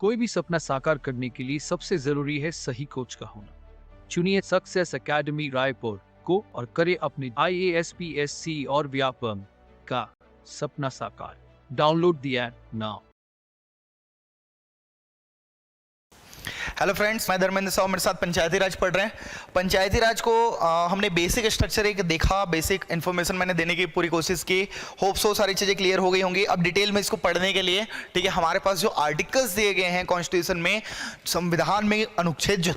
कोई भी सपना साकार करने के लिए सबसे जरूरी है सही कोच का होना। चुनिए सक्सेस एकेडमी रायपुर को और करें अपने IAS PSC और व्यापम का सपना साकार। Download the app now. Hello friends, मैं धर्मेंद्र साहू, मेरे साथ पंचायती राज पढ़ रहे हैं। पंचायती राज को हमने बेसिक स्ट्रक्चर एक देखा, बेसिक इन्फॉर्मेशन मैंने देने की पूरी कोशिश की। होप सो सारी चीज़ें क्लियर हो गई होंगी। अब डिटेल में इसको पढ़ने के लिए, ठीक है, हमारे पास जो आर्टिकल्स दिए गए हैं कॉन्स्टिट्यूशन में, संविधान में अनुच्छेद जो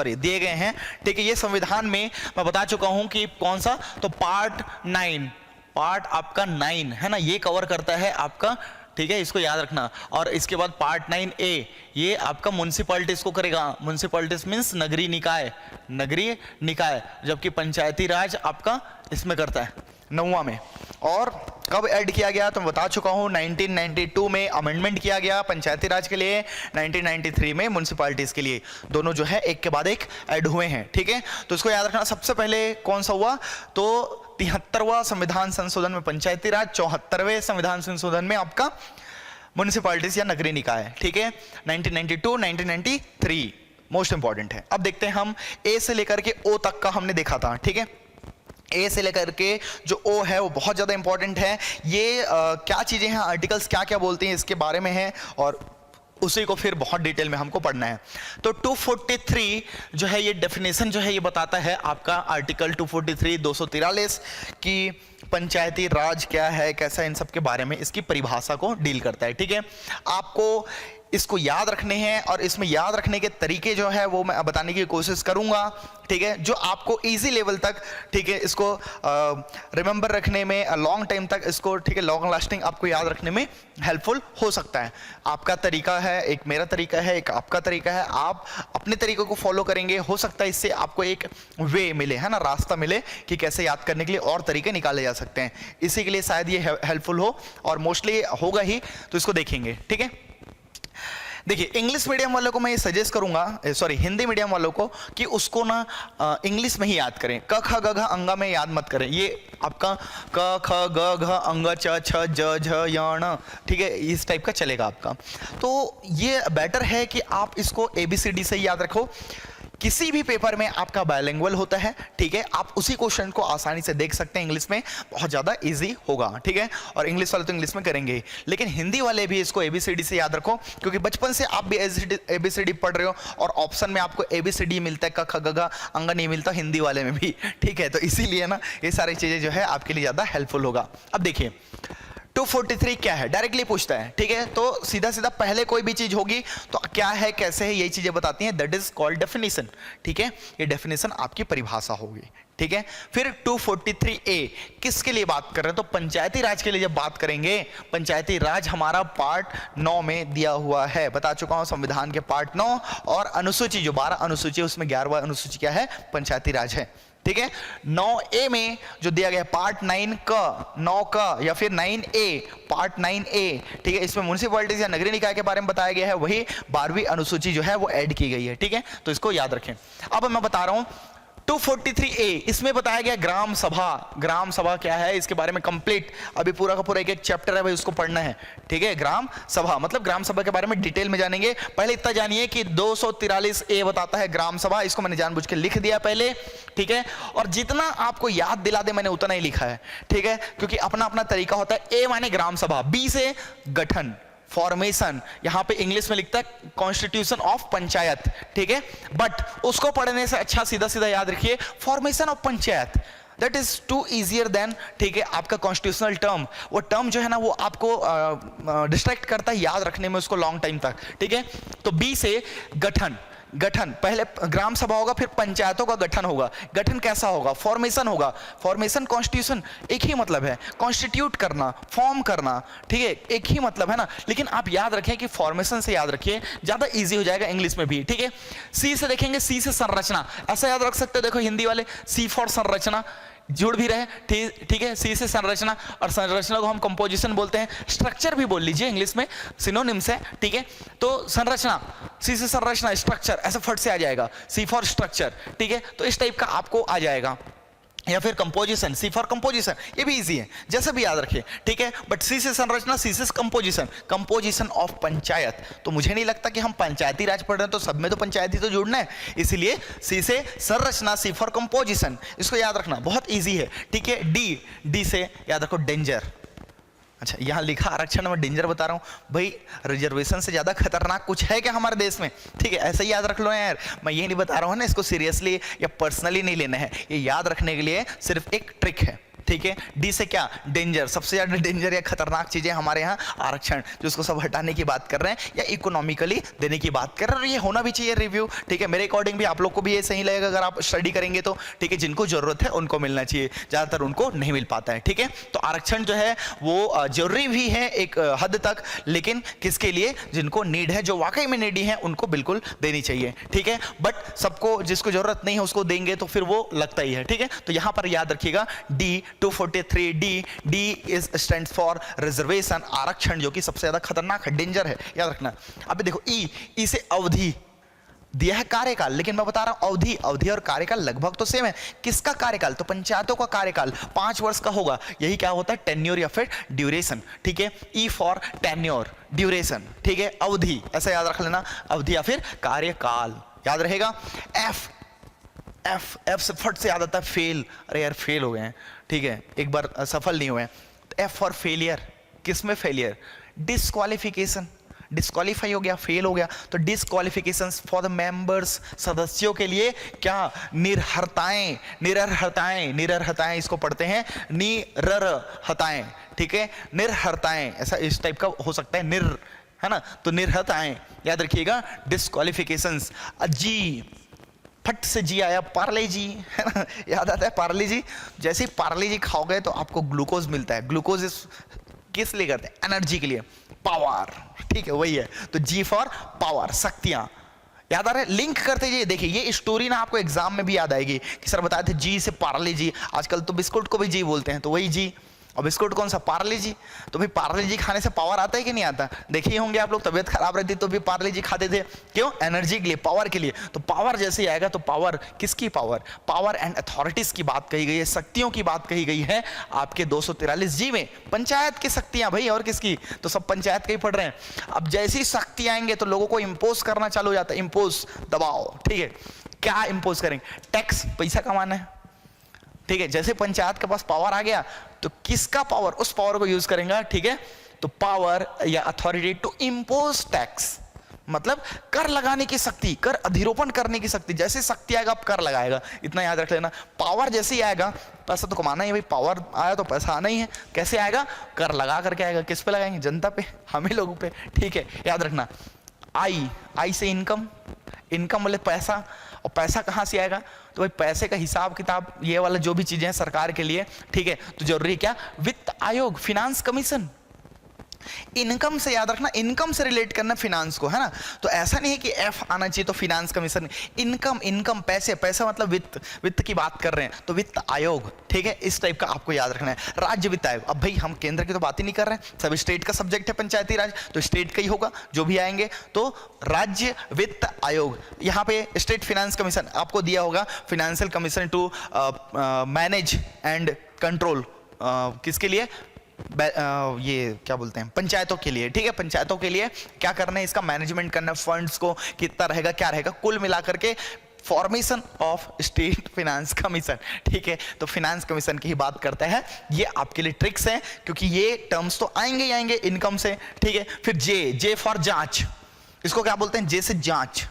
दिए गए हैं, ठीक है, ये संविधान में मैं बता चुका हूं कि कौन सा, तो पार्ट 9, पार्ट आपका 9 है ना, ये कवर करता है आपका, ठीक है, इसको याद रखना। और इसके बाद पार्ट 9A ये आपका म्युनिसिपैलिटीज को करेगा। म्युनिसिपैलिटीज मींस नगरीय निकाय, नगरीय निकाय, जबकि पंचायती राज आपका इसमें करता है 9वां में। और कब ऐड किया गया तो मैं बता चुका हूं, 1992 में अमेंडमेंट किया गया पंचायती राज के लिए, 1993 में म्युनिसिपैलिटीज के लिए। दोनों जो है एक के बाद एक ऐड हुए हैं, ठीक है। तो इसको याद रखना। सबसे पहले कौन सा हुआ, तो 73वां संविधान संशोधन में पंचायती राज, 74वें संविधान संशोधन में आपका म्युनिसिपैलिटीज या नगरीय निकाय, ठीक है। 1992, 1993 मोस्ट इंपॉर्टेंट है। अब देखते हैं हम ए से लेकर के ओ तक का हमने देखा था, ठीक है। ए से लेकर के जो ओ है वो बहुत ज़्यादा इंपॉर्टेंट है। ये क्या चीज़ें हैं, आर्टिकल्स क्या क्या बोलते हैं इसके बारे में है, और उसी को फिर बहुत डिटेल में हमको पढ़ना है। तो 243 जो है ये डेफिनेशन जो है ये बताता है आपका आर्टिकल 243 243 कि पंचायती राज क्या है, कैसा, इन सब के बारे में इसकी परिभाषा को डील करता है, ठीक है। आपको इसको याद रखने हैं और इसमें याद रखने के तरीके जो है वो मैं बताने की कोशिश करूंगा, ठीक है, जो आपको इजी लेवल तक, ठीक है, इसको रिमेंबर रखने में, लॉन्ग टाइम तक इसको, ठीक है, लॉन्ग लास्टिंग आपको याद रखने में हेल्पफुल हो सकता है। आपका तरीका है, एक मेरा तरीका है, एक आपका तरीका है, आप अपने तरीकों को फॉलो करेंगे, हो सकता है इससे आपको एक वे मिले, है ना, रास्ता मिले कि कैसे याद करने के लिए और तरीके निकाले जा सकते हैं। इसी के लिए शायद ये हेल्पफुल हो, और मोस्टली होगा ही, तो इसको देखेंगे, ठीक है। देखिए, इंग्लिश मीडियम वालों को मैं ये सजेस्ट करूंगा, हिंदी मीडियम वालों को, कि उसको ना इंग्लिश में ही याद करें। क ख ग घ अंगा में याद मत करें। ये आपका क ख ग घ अंग च छ ज झ य ण, ठीक है, इस टाइप का चलेगा आपका। तो ये बेटर है कि आप इसको ABCD से ही याद रखो। किसी भी पेपर में आपका बायलिंगुअल होता है, ठीक है, आप उसी क्वेश्चन को आसानी से देख सकते हैं इंग्लिश में, बहुत ज़्यादा इजी होगा, ठीक है। और इंग्लिश वाले तो इंग्लिश में करेंगे, लेकिन हिंदी वाले भी इसको ABCD से याद रखो, क्योंकि बचपन से आप भी ABCD पढ़ रहे हो और ऑप्शन में आपको ABCD मिलता है, क ख ग घ अंग नहीं मिलता हिंदी वाले में भी, ठीक है। तो इसीलिए ना ये सारी चीज़ें जो है आपके लिए ज़्यादा हेल्पफुल होगा। अब देखिए 243 क्या है, डायरेक्टली पूछता है, ठीक है। तो सीधा सीधा पहले कोई भी चीज होगी तो क्या है, कैसे है, यही चीजें बताती हैं, दैट इज कॉल्ड डेफिनेशन, ठीक है। ये डेफिनेशन आपकी परिभाषा होगी, ठीक है। फिर 243A किसके लिए बात कर रहे हैं, तो पंचायती राज के लिए जब बात करेंगे, पंचायती राज हमारा पार्ट 9 में दिया हुआ है, बता चुका हूं, संविधान के पार्ट 9, और अनुसूची जो 12 अनुसूची है उसमें 11वां अनुसूची क्या है, पंचायती राज है, ठीक है। 9A में जो दिया गया पार्ट 9 का, 9 का, या फिर 9A, पार्ट 9A, ठीक है, इसमें म्युनिसिपैलिटीज या नगरीय निकाय के बारे में बताया गया है, वही 12वीं अनुसूची जो है वो ऐड की गई है, ठीक है। तो इसको याद रखें। अब मैं बता रहा हूं 243A, इसमें बताया गया ग्राम सभा। ग्राम सभा क्या है, इसके बारे में कंप्लीट अभी पूरा का पूरा एक एक चैप्टर है भाई, उसको पढ़ना है, ठीक है। ग्राम सभा मतलब ग्राम सभा के बारे में डिटेल में जानेंगे। पहले इतना जानिए कि 243A बताता है ग्राम सभा, इसको मैंने जानबूझ के लिख दिया पहले, ठीक है। और जितना आपको याद दिला दे मैंने उतना ही लिखा है, ठीक है, क्योंकि अपना अपना तरीका होता है। A माने ग्राम सभा, B से गठन, फॉर्मेशन, यहां पे इंग्लिश में लिखता है कॉन्स्टिट्यूशन ऑफ पंचायत, ठीक है। बट उसको पढ़ने से अच्छा सीधा सीधा याद रखिए formation of panchayat, that is too easier than, ठीक है, आपका कॉन्स्टिट्यूशनल टर्म। वो टर्म जो है ना वो आपको डिस्ट्रैक्ट करता है याद रखने में उसको लॉन्ग टाइम तक, ठीक है। तो बी से गठन, गठन पहले ग्राम सभा होगा, फिर पंचायतों का गठन होगा। गठन कैसा होगा, फॉर्मेशन होगा। फॉर्मेशन कॉन्स्टिट्यूशन एक ही मतलब है, कॉन्स्टिट्यूट करना, फॉर्म करना, ठीक है, एक ही मतलब है ना। लेकिन आप याद रखें कि फॉर्मेशन से याद रखिए, ज्यादा इजी हो जाएगा इंग्लिश में भी, ठीक है। सी से देखेंगे, सी से संरचना, ऐसा याद रख सकते हो, देखो हिंदी वाले सी फॉर संरचना, जुड़ भी रहे, ठीक है। सी से संरचना, और संरचना को हम कंपोजिशन बोलते हैं, स्ट्रक्चर भी बोल लीजिए, इंग्लिश में सिनोनिम्स है, ठीक है। तो संरचना, सी से संरचना, स्ट्रक्चर, ऐसा फट से आ जाएगा, सी फॉर स्ट्रक्चर, ठीक है। तो इस टाइप का आपको आ जाएगा। या फिर कंपोजिशन, सी फॉर कंपोजिशन, ये भी इजी है, जैसे भी याद रखिए, ठीक है। बट सी से संरचना, सी से कंपोजिशन, कंपोजिशन ऑफ पंचायत। तो मुझे नहीं लगता कि हम पंचायती राज पढ़ रहे हैं तो सब में तो पंचायती तो जोड़ना है, इसीलिए सी से संरचना, सी फॉर कंपोजिशन, इसको याद रखना बहुत इजी है, ठीक है। डी, डी से याद रखो डेंजर। अच्छा, यहाँ लिखा आरक्षण में डेंजर बता रहा हूँ भाई, रिजर्वेशन से ज्यादा खतरनाक कुछ है क्या हमारे देश में, ठीक है, ऐसे ही याद रख लो यार, मैं ये नहीं बता रहा हूँ ना, इसको सीरियसली या पर्सनली नहीं लेना है, ये याद रखने के लिए सिर्फ एक ट्रिक है, ठीक है। डी से क्या, डेंजर, सबसे ज्यादा डेंजर या खतरनाक चीजें हमारे यहाँ आरक्षण, जो उसको सब हटाने की बात कर रहे हैं या इकोनॉमिकली देने की बात कर रहे हैं, और ये होना भी चाहिए रिव्यू, ठीक है। मेरे अकॉर्डिंग भी आप लोग को भी ये सही लगेगा अगर आप स्टडी करेंगे तो, ठीक है। जिनको जरूरत है उनको मिलना चाहिए, ज्यादातर उनको नहीं मिल पाता है, ठीक है। तो आरक्षण जो है वो जरूरी भी है एक हद तक, लेकिन किसके लिए, जिनको नीड है, जो वाकई में नीडी है, उनको बिल्कुल देनी चाहिए, ठीक है। बट सबको, जिसको जरूरत नहीं है उसको देंगे तो फिर वो लगता ही है, ठीक है। तो यहां पर याद रखिएगा D 243 D, D is stand for reservation, आरक्षण, जो कि सबसे ज्यादा खतरनाक है, डेंजर है, याद रखना। अब देखो ई, ई से अवधि दिया है कार्यकाल, लेकिन मैं बता रहा हूं अवधि, अवधि और कार्यकाल लगभग तो सेम है। किसका कार्यकाल, तो पंचायतों का कार्यकाल 5 वर्ष का होगा, यही क्या होता है, टेन्योर या फिर ड्यूरेशन, ठीक है। ई फॉर टेन्योर, ड्यूरेशन, ठीक है, अवधि, ऐसा याद रख लेना, अवधि या फिर कार्यकाल, याद रहेगा। एफ, एफ, एफ से फट से याद आता है फेल, अरे यार फेल हो गए हैं, ठीक है, एक बार सफल नहीं हुए, तो एफ फॉर फेलियर, किसमें फेलियर, डिस्क्वालिफिकेशन, डिस्क्वालीफाई हो गया, फेल हो गया, तो डिस्क्वालिफिकेशन फॉर द मेंबर्स, सदस्यों के लिए क्या, निरर्हताएं, निरर्हताएं, निरर्हताएं इसको पढ़ते हैं निरर्हताएं, ठीक है, निरर्हताएं, ऐसा इस टाइप का हो सकता है, निर, है ना, तो निरर्हताएं याद रखिएगा, डिस्क्वालिफिकेशंस। जी, फट से जी आया, पार्ले जी, है ना, याद आता है पार्ले जी, जैसे ही पार्ले जी खाओगे तो आपको ग्लूकोज मिलता है, ग्लूकोज किस लिए करते हैं, एनर्जी के लिए, पावर, ठीक है, वही है, तो जी फॉर पावर, शक्तियां, याद आ रहा है, लिंक करते जाइए, देखिए ये स्टोरी ना आपको एग्जाम में भी याद आएगी कि सर बताए थे जी से पार्ले जी, आजकल तो बिस्कुट को भी जी बोलते हैं, तो वही जी, और बिस्कुट कौन सा, पार्ले जी, तो भाई पार्ले जी खाने से पावर आता है कि नहीं आता, देखिए होंगे आप लोग, तबियत खराब रहती तो भी पार्ले जी खाते थे, क्यों, एनर्जी के लिए, पावर के लिए, तो पावर जैसे ही आएगा तो पावर, किसकी पावर, पावर एंड अथॉरिटीज की बात कही गई है, शक्तियों की बात कही गई है आपके 243 जी में, पंचायत की शक्तियां भाई, और किसकी, तो सब पंचायत के ही पढ़ रहे हैं। अब जैसी शक्ति आएंगे तो लोगों को इंपोज करना चालू हो जाता है, इंपोज, दबाव, ठीक है, क्या इंपोज करेंगे, टैक्स, पैसा कमाना है, ठीक है, जैसे पंचायत के पास पावर आ गया तो किसका पावर, उस पावर को यूज करेंगे, ठीक है, तो पावर या अथॉरिटी टू इंपोज टैक्स, मतलब कर लगाने की शक्ति, कर अधिरोपण करने की शक्ति, जैसे शक्ति आएगा आप कर लगाएगा, इतना याद रख लेना। पावर जैसे ही आएगा, पैसा तो कमाना ही भाई, पावर आया तो पैसा आना ही है, कैसे आएगा, कर लगा करके आएगा, किस पे लगाएंगे, जनता पे, हमें लोगों पे, ठीक है, याद रखना। आई, आई से इनकम, इनकम बोले पैसा, और पैसा कहाँ से आएगा, तो भाई पैसे का हिसाब किताब, ये वाला जो भी चीजें हैं सरकार के लिए, ठीक है, तो जरूरी क्या, वित्त आयोग, फिनांस कमीशन, इनकम से याद रखना, इनकम से रिलेट करना फिनांस को, है ना, तो ऐसा नहीं है कि एफ आना चाहिए तो फिनांस कमीशन, इनकम, इनकम पैसे, पैसा मतलब वित्त, वित्त की बात कर रहे हैं तो वित्त आयोग, ठीक है, इस टाइप का आपको याद रखना है। राज्य वित्त आयोग, अब भाई हम केंद्र की तो बात ही नहीं कर रहे हैं, सब स्टेट का सब्जेक्ट है पंचायती राज, तो स्टेट का ही होगा जो भी आएंगे, तो राज्य वित्त आयोग, यहाँ पे स्टेट फिनांस कमीशन आपको दिया होगा, financial commission to manage and control, किसके लिए, ये क्या बोलते हैं, पंचायतों के लिए, ठीक है, पंचायतों के लिए क्या करना है, इसका मैनेजमेंट करना, फंड्स को कितना रहेगा, क्या रहेगा, कुल मिलाकर के formation of state finance commission, ठीक है, तो फिनेंस कमीशन की ही बात करता है, ये आपके लिए ट्रिक्स हैं, क्योंकि ये टर्म्स तो आएंगे ही आएंगे इनकम से, ठीक है। फिर जे, जे फॉर जांच, इसको क्या बोलते हैं, जे से जांच,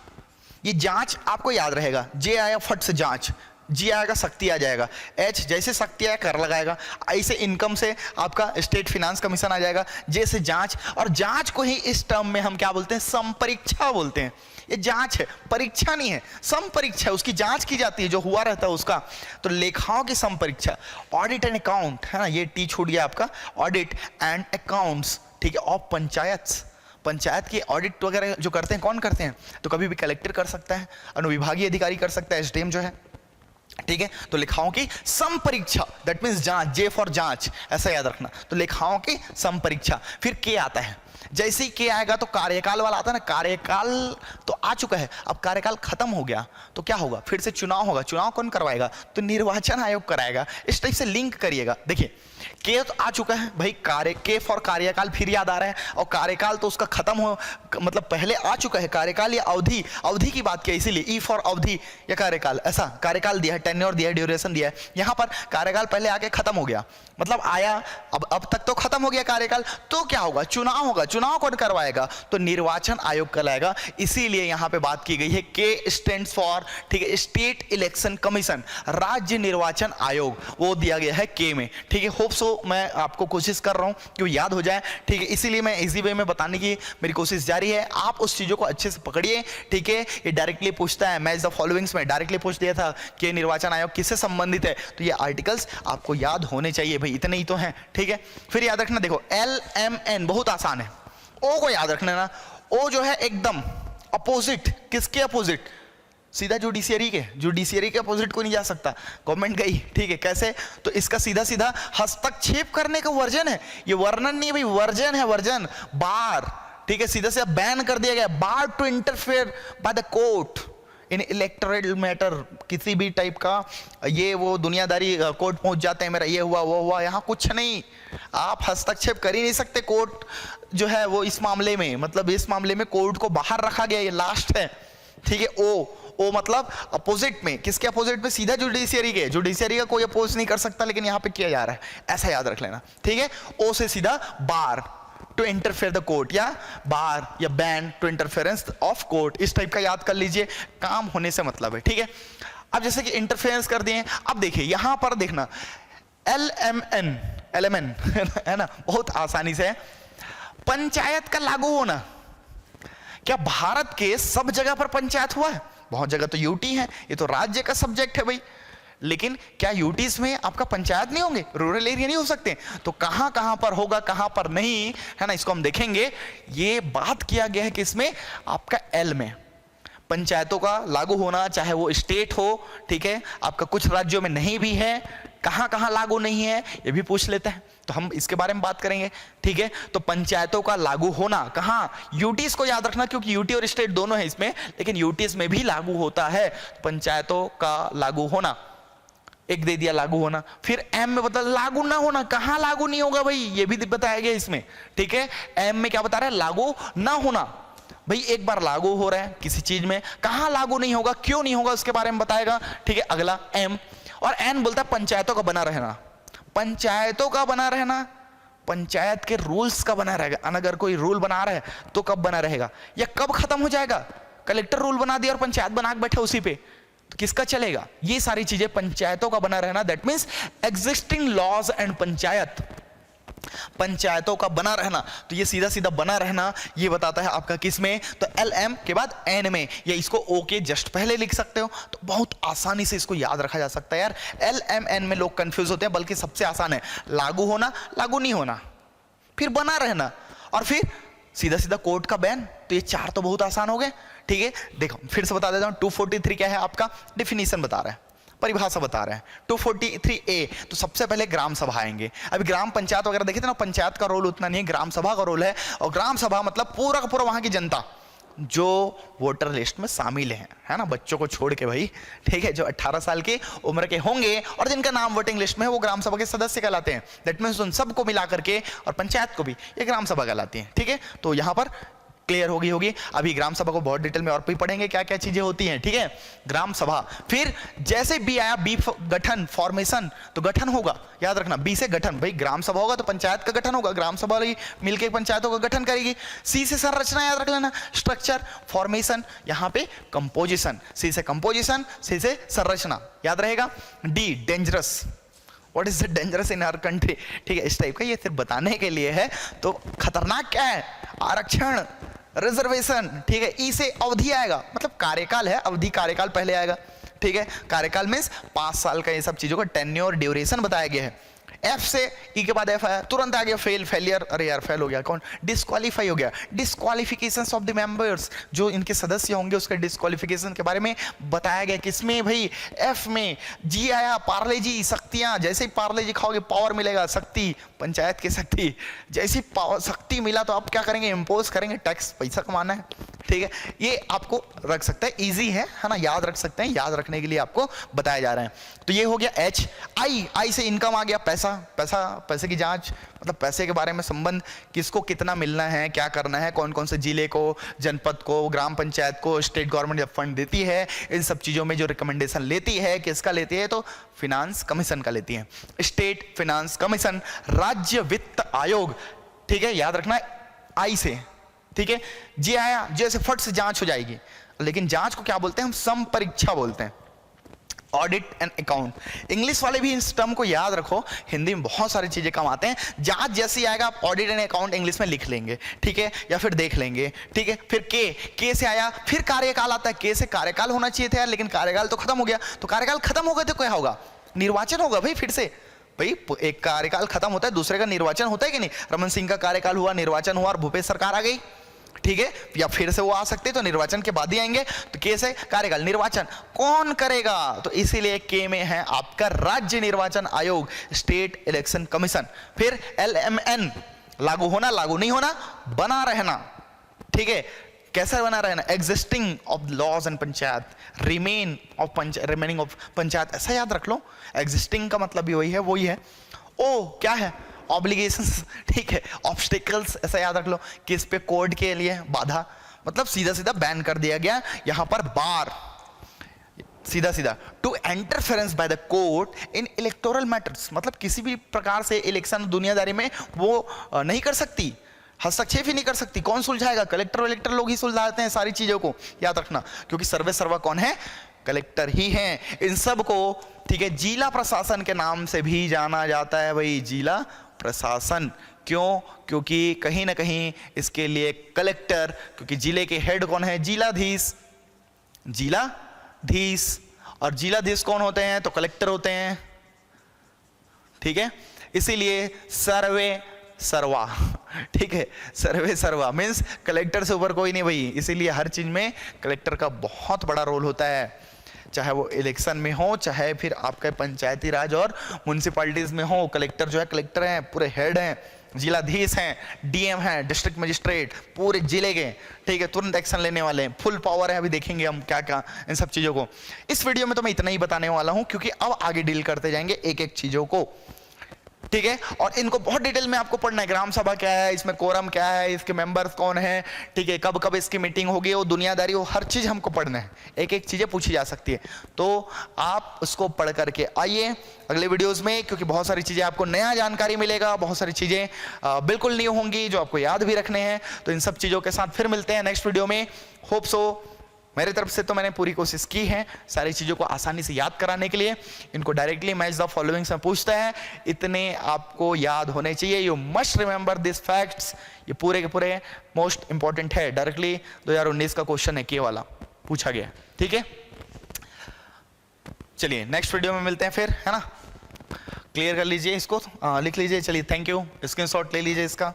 ये जांच आपको याद रहेगा, जे आया फट से जांच, जी आएगा शक्ति आ जाएगा, एच जैसे शक्ति आया कर लगाएगा, आई से इनकम से आपका स्टेट फिनांस कमीशन आ जाएगा, जे से जांच, और जांच को ही इस टर्म में हम क्या बोलते हैं, संपरीक्षा बोलते हैं, ये जांच है, परीक्षा नहीं है, संपरीक्षा है, उसकी जांच की जाती है जो हुआ रहता है उसका, तो लेखाओं की संपरीक्षा, ऑडिट एंड अकाउंट, है ना, ये टी छूट गया आपका, ऑडिट एंड अकाउंट्स, ठीक है, ऑफ पंचायत, पंचायत की ऑडिट वगैरह जो करते हैं कौन करते हैं, तो कभी भी कलेक्टर कर सकता है, अनुविभागीय अधिकारी कर सकता है, एसडीएम जो है, ठीक है, तो लेखाओं की संपरीक्षा, दैट मीन्स जांच, जे फॉर जांच, ऐसा याद रखना। तो लेखाओं की संपरीक्षा, फिर के आता है, जैसे ही के आएगा तो कार्यकाल वाला आता है ना, कार्यकाल तो आ चुका है, अब कार्यकाल खत्म हो गया तो क्या होगा, फिर से चुनाव होगा। चुनाव कौन करवाएगा, तो निर्वाचन आयोग कराएगा। इस टाइप से लिंक करिएगा। देखिए के तो आ चुका है भाई, कार्य के फॉर कार्यकाल फिर याद आ रहा है, और कार्यकाल तो उसका खत्म हो, मतलब पहले आ चुका है कार्यकाल या अवधि, अवधि की बात की इसीलिए ई फॉर अवधि या कार्यकाल, ऐसा कार्यकाल दिया है, टेन्योर दिया है, ड्यूरेशन दिया है। यहां पर कार्यकाल पहले आके खत्म हो गया, मतलब आया, अब तक तो खत्म हो गया कार्यकाल, तो क्या होगा, चुनाव होगा। चुनाव कौन करवाएगा, तो निर्वाचन आयोग करवाएगा। इसीलिए यहां पे बात की गई है के स्टैंड्स फॉर, ठीक है, स्टेट इलेक्शन कमीशन, राज्य निर्वाचन आयोग, वो दिया गया है के में। ठीक है, होप सो मैं आपको कोशिश कर रहा हूं कि वो याद हो जाए। ठीक है, इसीलिए मैं इजी वे में बताने की मेरी कोशिश जारी है। आप उस चीजों को अच्छे से पकड़िए। ठीक है, ये डायरेक्टली पूछता है, मैच द फॉलोइंग्स में डायरेक्टली पूछ दिया था कि निर्वाचन आयोग किससे संबंधित है, तो ये आर्टिकल्स आपको याद होने चाहिए भाई, इतने ही तो हैं। ठीक है, फिर याद रखना, देखो LMN बहुत आसान है, ओ को याद रखना ना, ओ जो है एकदम अपोजिट, किसके अपोजिट, सीधा जुडिशियरी के, जुडिशियरी के अपोजिट को नहीं जा सकता, गवर्नमेंट गई। ठीक है, कैसे, तो इसका सीधा सीधा हस्तक्षेप करने का वर्जन है, ये वर्णन नहीं है भाई, वर्जन है, वर्जन, बार। ठीक है, सीधा सीधा बैन कर दिया गया, bar to interfere by the court in electoral matter, किसी भी टाइप का ये वो दुनियादारी कोर्ट पहुंच जाते हैं, मेरा ये हुआ वो हुआ, यहाँ कुछ नहीं, आप हस्तक्षेप कर ही नहीं सकते। कोर्ट जो है वो इस मामले में, मतलब इस मामले में कोर्ट को बाहर रखा गया, ये लास्ट है। ठीक है, ओ मतलब अपोजिट में, किसके अपोजिट में, सीधा जुडिशियरी के, जुडिशियरी का कोई अपोज नहीं कर सकता, लेकिन यहां पे किया जा रहा है, ऐसा याद रख लेना। ठीक है, ओ से सीधा bar to interfere the court, या बार या ban to interference of court, इस टाइप का याद कर लीजिए, काम होने से मतलब है। ठीक है, अब जैसे कि इंटरफेरेंस कर दिए, अब देखिए यहां पर देखना LMN है ना, बहुत आसानी से पंचायत का लागू होना। क्या भारत के सब जगह पर पंचायत हुआ है, बहुत जगह तो यूटी है, ये तो राज्य का सब्जेक्ट है भाई, लेकिन क्या यूटीज में आपका पंचायत नहीं होंगे, रूरल एरिया नहीं हो सकते, तो कहां कहां पर होगा कहां पर नहीं, है ना, इसको हम देखेंगे। ये बात किया गया है कि इसमें आपका एल में पंचायतों का लागू होना, चाहे वो स्टेट हो। ठीक है, आपका कुछ राज्यों में नहीं भी है, कहां कहां लागू नहीं है ये भी पूछ लेते हैं, तो हम इसके बारे में बात करेंगे। ठीक है, तो पंचायतों का लागू होना कहां, यूटीज को याद रखना, क्योंकि यूटी और स्टेट दोनों है इसमें, लेकिन यूटीज में भी लागू होता है पंचायतों का लागू होना। एक दे दिया लागू होना, फिर एम में बता लागू ना होना, कहां लागू नहीं होगा भाई, ये भी बताया गया इसमें। ठीक है, एम में क्या बता रहा है, लागू ना होना, भाई एक बार लागू हो रहा है किसी चीज में, कहां लागू नहीं होगा, क्यों नहीं होगा, उसके बारे में बताएगा। ठीक है, अगला एम, और एन बोलता है पंचायतों का बना रहना, पंचायतों का बना रहना, पंचायत के रूल्स का बना रहेगा, अगर कोई रूल बना रहा है तो कब बना रहेगा या कब खत्म हो जाएगा, कलेक्टर रूल बना दिया और पंचायत बना के बैठे उसी पे, तो किसका चलेगा, ये सारी चीजें पंचायतों का बना रहना, that means existing laws and panchayat, पंचायतों का बना रहना। तो ये सीधा सीधा बना रहना ये बताता है आपका किसमें, तो LM के बाद N में, या इसको O के जस्ट पहले लिख सकते हो, तो बहुत आसानी से इसको याद रखा जा सकता है यार। LMN में लोग कंफ्यूज होते हैं, बल्कि सबसे आसान है लागू होना, लागू नहीं होना, फिर बना रहना, और फिर सीधा सीधा कोर्ट का बैन। तो ये चार तो बहुत आसान हो गए। ठीक है, देखो फिर से बता देता हूं, 243 क्या है आपका, डिफिनीशन बता रहा है, परिभाषा बता रहे हैं। 243A, तो सबसे पहले ग्राम सभा आएंगे। अभी ग्राम पंचायत वगैरह देखे थे ना, पंचायत का रोल उतना नहीं है, ग्राम सभा का रोल है, और ग्राम सभा मतलब पूरा का पूरा वहां की जनता जो वोटर लिस्ट में शामिल है ना, बच्चों को छोड़ के भाई। ठीक है, जो 18 साल की उम्र के होंगे और जिनका नाम वोटिंग लिस्ट में है वो ग्राम सभा के सदस्य कहलाते हैं। दैट मीन्स उन सबको मिला करके, और पंचायत को भी, ये ग्राम सभा कहलाती है। ठीक है, तो यहां पर क्लियर होगी। अभी ग्राम सभा को बहुत डिटेल में और भी पढ़ेंगे क्या क्या चीजें होती हैं। ठीक है, ग्राम सभा, फिर जैसे बी आया, बी गठन, फॉर्मेशन, तो गठन होगा, याद रखना, बी से गठन, भाई ग्राम सभा होगा तो पंचायत का गठन होगा, ग्राम सभा मिलकर पंचायतों का गठन करेगी। सी से संरचना, याद रख लेना, स्ट्रक्चर, फॉर्मेशन, यहां पे कंपोजिशन, सी से कंपोजिशन, सी से संरचना, याद रहेगा। D dangerous, what is the dangerous in our country, ठीक है, इस टाइप का, ये सिर्फ बताने के लिए है। तो खतरनाक क्या है, आरक्षण, रिजर्वेशन। ठीक है, ई से अवधि आएगा, मतलब कार्यकाल है, अवधि कार्यकाल पहले आएगा। ठीक है, कार्यकाल मीन्स 5 साल का, ये सब चीजों का टेन्योर ड्यूरेशन बताया गया है। एफ से ई के बाद एफ आया, तुरंत आ गया फेल, फेलियर, अरे यार फेल हो गया, कौन डिस्क्वालीफाई हो गया, डिस्क्वालिफिकेशन ऑफ द मेंबर्स, जो इनके सदस्य होंगे उसके डिस्क्वालिफिकेशन के बारे में बताया गया। किसमें भाई, एफ में। जी आया, पार्ले जी, शक्तियां, जैसे ही पार्ले जी खाओगे पावर मिलेगा, शक्ति, पंचायत की शक्ति, जैसी पावर शक्ति मिला तो आप क्या करेंगे, इम्पोज करेंगे टैक्स, पैसा कमाना है, ठीक है। ये आपको रख सकते हैं, इजी है ना, याद रख सकते हैं, याद रखने के लिए आपको बताया जा रहा है। तो ये हो गया एच। आई से इनकम आ गया, पैसे की जांच, मतलब पैसे के बारे में संबंध, किसको कितना मिलना है, क्या करना है, कौन कौन से जिले को, जनपद को, ग्राम पंचायत को स्टेट गवर्नमेंट जब फंड देती है, इन सब चीजों में जो रिकमेंडेशन लेती है, किसका लेती है, तो फिनांस कमीशन का लेती है, स्टेट फिनांस कमीशन। राज्य वित्त आयोग, ठीक है, याद रखना आई से, ठीक है। जी आया, जैसे फट से जांच हो जाएगी, लेकिन जांच को क्या बोलते हैं हम, संपरीक्षा बोलते हैं, ऑडिट एंड अकाउंट। इंग्लिश वाले भी इस टर्म को याद रखो, हिंदी में बहुत सारी चीजें कम आते हैं। जांच जैसी आएगा आप ऑडिट एंड अकाउंट इंग्लिश में लिख लेंगे, ठीक है, या फिर देख लेंगे, ठीक है। फिर के से आया, फिर कार्यकाल आता है, के से कार्यकाल होना चाहिए था यार, लेकिन कार्यकाल तो खत्म हो गया, तो कार्यकाल खत्म हो गया तो क्या होगा, निर्वाचन होगा भाई, फिर से भाई एक कार्यकाल खत्म होता है, दूसरे का निर्वाचन होता है कि नहीं। रमन सिंह का कार्यकाल हुआ, निर्वाचन हुआ और भूपेश सरकार आ गई, ठीक है, या फिर से वो आ सकते तो निर्वाचन के बाद ही आएंगे। तो के से कार्यकाल, निर्वाचन कौन करेगा, तो इसीलिए के में है आपका राज्य निर्वाचन आयोग, स्टेट इलेक्शन कमीशन। फिर LMN, लागू होना, लागू नहीं होना, बना रहना, ठीक है, कैसे बना रहना, existing of laws and panchayat, remaining of panchayat, ऐसा याद रख लो। एग्जिस्टिंग का मतलब भी वही है, वही है। ओ क्या है, ऑब्लिगेशंस, ठीक है, ऑब्स्टिकल्स, ऐसा याद रख लो, किस पे, कोर्ट के लिए बाधा, मतलब सीधा सीधा बैन कर दिया गया। यहां पर बार, सीधा सीधा, to interference by the court in electoral matters, मतलब किसी भी प्रकार से इलेक्शन दुनियादारी में वो नहीं कर सकती, हस्तक्षेप ही नहीं कर सकती। कौन सुलझाएगा, कलेक्टर वलेक्टर लोग ही सुलझाते हैं सारी चीजों को, याद रखना, क्योंकि सर्वे सर्वा कौन है, कलेक्टर ही हैं। इन सब को, ठीक है, जिला प्रशासन के नाम से भी जाना जाता है भाई, जिला प्रशासन। क्यों, क्योंकि कहीं ना कहीं इसके लिए कलेक्टर, क्योंकि जिले के हेड कौन है, जिलाधीश, जिलाधीश, और जिलाधीश कौन होते हैं, तो कलेक्टर होते हैं, ठीक है। इसीलिए सर्वे सर्वा, ठीक है, सर्वे सर्वा मीन्स कलेक्टर से ऊपर कोई नहीं भाई, इसीलिए हर चीज में कलेक्टर का बहुत बड़ा रोल होता है, चाहे वो इलेक्शन में हो, चाहे फिर आपके पंचायती राज और म्यूनिसिपैलिटीज में हो। कलेक्टर जो है, कलेक्टर हैं, पूरे हेड हैं, जिलाधीश हैं, डीएम हैं, डिस्ट्रिक्ट मजिस्ट्रेट, पूरे जिले के, ठीक है, तुरंत एक्शन लेने वाले हैं, फुल पावर है। अभी देखेंगे हम क्या क्या इन सब चीजों को। इस वीडियो में तो मैं इतना ही बताने वाला हूं, क्योंकि अब आगे डील करते जाएंगे एक एक चीजों को, ठीक है, और इनको बहुत डिटेल में आपको पढ़ना है। ग्राम सभा क्या है, इसमें कोरम क्या है, इसके मेंबर्स कौन है, ठीक है, कब कब इसकी मीटिंग होगी, वो दुनियादारी, वो हर चीज हमको पढ़ना है, एक एक चीजें पूछी जा सकती है। तो आप उसको पढ़ करके आइए अगले वीडियोस में, क्योंकि बहुत सारी चीजें आपको नया जानकारी मिलेगा, बहुत सारी चीजें बिल्कुल नहीं होंगी जो आपको याद भी रखने हैं। तो इन सब चीजों के साथ फिर मिलते हैं नेक्स्ट वीडियो में। होप सो, मेरी तरफ से तो मैंने पूरी कोशिश की है सारी चीज़ों को आसानी से याद कराने के लिए। इनको डायरेक्टली मैच द फॉलोइंग से पूछता है, इतने आपको याद होने चाहिए, you must remember this facts. ये पूरे के पूरे मोस्ट इंपॉर्टेंट है, डायरेक्टली 2019 का क्वेश्चन है, के वाला पूछा गया, ठीक है। चलिए नेक्स्ट वीडियो में मिलते हैं फिर, है ना। क्लियर कर लीजिए इसको, लिख लीजिए। चलिए, थैंक यू, स्क्रीनशॉट ले लीजिए इसका।